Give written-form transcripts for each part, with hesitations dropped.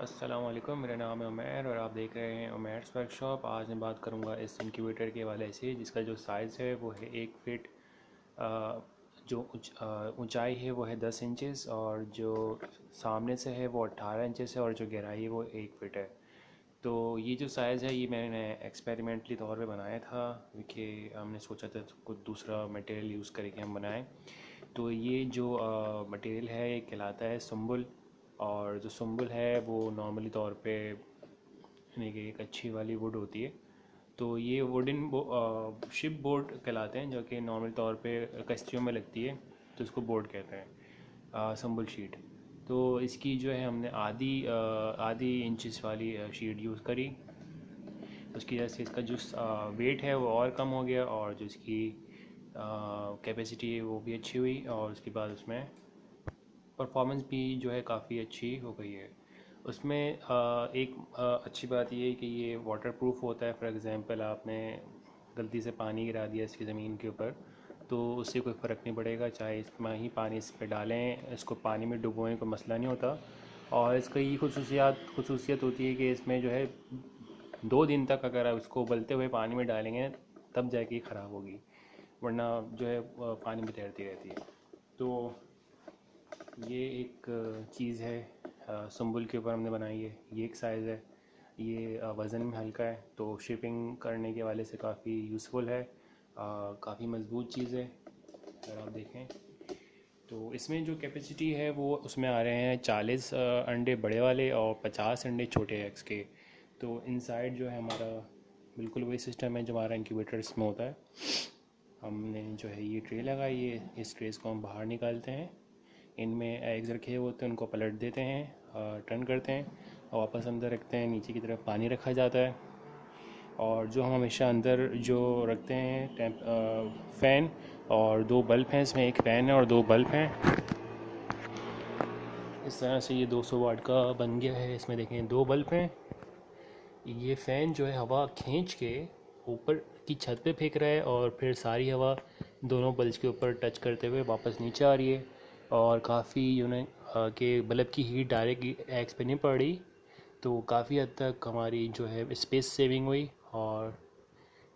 अस्सलाम वालेकुम, मेरा नाम है उमैर और आप देख रहे हैं उमैर्स वर्कशॉप। आज मैं बात करूंगा इस इंक्यूबेटर के हवाले से, जिसका जो साइज़ है वो है 1 फीट। जो ऊंचाई है वो है 10 इंचेस और जो सामने से है वो 18 इंचेस है और जो गहराई है वो 1 फीट है। तो ये जो साइज़ है ये मैंने एक्सपेरिमेंटली तौर पे बनाया था, क्योंकि हमने सोचा था कुछ दूसरा मटेरियल यूज़ करके हम बनाएं। तो ये जो मटेरियल है ये कहलाता है सुम्बुल। और जो सुम्बुल है वो नॉर्मली तौर पे यानी कि एक अच्छी वाली वुड होती है। तो ये वुडन शिप बोर्ड कहलाते हैं, जो कि नॉर्मल तौर पे कश्तियों में लगती है, तो इसको बोर्ड कहते हैं, सुम्बुल शीट। तो इसकी जो है हमने आधी इंचेस वाली शीट यूज़ करी। उसकी वजह से इसका जो वेट है वो और कम हो गया और जो इसकी कैपेसिटी है वो भी अच्छी हुई, और उसके बाद उसमें परफॉर्मेंस भी जो है काफ़ी अच्छी हो गई है। उसमें एक अच्छी बात ये है कि ये वाटर प्रूफ होता है। फॉर एग्ज़ाम्पल आपने गलती से पानी गिरा दिया इसकी ज़मीन के ऊपर, तो उससे कोई फ़र्क नहीं पड़ेगा, चाहे इसमें ही पानी इस पर डालें, इसको पानी में डुबोएं, कोई मसला नहीं होता। और इसका ये खसूसियत होती है कि इसमें जो है 2 दिन तक अगर आप इसको उबलते हुए पानी में डालेंगे तब जाके ख़राब होगी, वरना जो है पानी में तैरती रहती है। तो ये एक चीज़ है सुम्बुल के ऊपर हमने बनाई है। ये एक साइज़ है, ये वज़न में हल्का है, तो शिपिंग करने के वाले से काफ़ी यूज़फुल है। काफ़ी मज़बूत चीज़ है। अगर आप देखें तो इसमें जो कैपेसिटी है वो उसमें आ रहे हैं 40 अंडे बड़े वाले और 50 अंडे छोटे एग्स के। तो इनसाइड जो है हमारा बिल्कुल वही सिस्टम है जो हमारा इंक्यूबेटर्स में होता है। हमने जो है ये ट्रे लगाई है, इस ट्रेस को हम बाहर निकालते हैं, इनमें एग्स रखे होते हैं, उनको पलट देते हैं, टर्न करते हैं और वापस अंदर रखते हैं। नीचे की तरफ पानी रखा जाता है और जो हम हमेशा अंदर जो रखते हैं फ़ैन और 2 बल्ब हैं। इसमें एक फ़ैन है और 2 बल्ब हैं। इस तरह से ये 200 वाट का बन गया है। इसमें देखें 2 बल्ब हैं। ये फ़ैन जो है हवा खींच के ऊपर की छत पे फेंक रहा है और फिर सारी हवा दोनों बल्ब के ऊपर टच करते हुए वापस नीचे आ रही है। और काफ़ी के बल्ब की हीट डायरेक्ट एग्स पे नहीं पड़ रही, तो काफ़ी हद तक हमारी जो है स्पेस सेविंग हुई और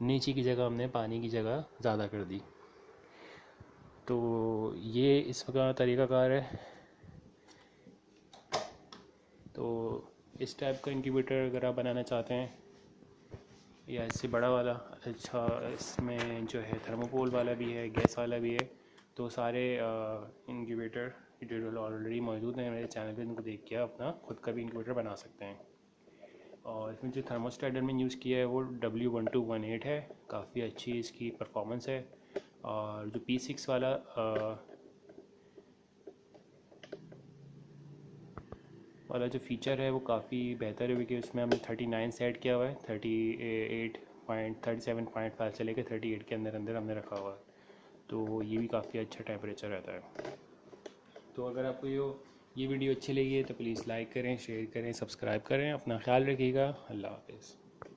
नीचे की जगह हमने पानी की जगह ज़्यादा कर दी। तो ये इसका तरीक़ाकार है। तो इस टाइप का इंक्यूबेटर अगर आप बनाना चाहते हैं या इससे बड़ा वाला, अच्छा इसमें जो है थर्मोकोल वाला भी है, गैस वाला भी है। तो सारे इंक्यूबेटर ट्यूटोरियल ऑलरेडी मौजूद हैं मेरे चैनल पे, इनको देख के आप अपना खुद का भी इंक्यूबेटर बना सकते हैं। और इसमें जो थर्मोस्टेट मैंने यूज़ किया है वो W1218 है, काफ़ी अच्छी इसकी परफॉर्मेंस है। और जो P6 वाला जो फ़ीचर है वो काफ़ी बेहतर है, क्योंकि उसमें हमने 39 सेट किया हुआ है। 37.5 से लेकर 38 के अंदर अंदर हमने रखा हुआ है, तो ये भी काफ़ी अच्छा टेम्परेचर रहता है। तो अगर आपको ये वीडियो अच्छी लगी है तो प्लीज़ लाइक करें, शेयर करें, सब्सक्राइब करें। अपना ख्याल रखिएगा। अल्लाह हाफ़िज़।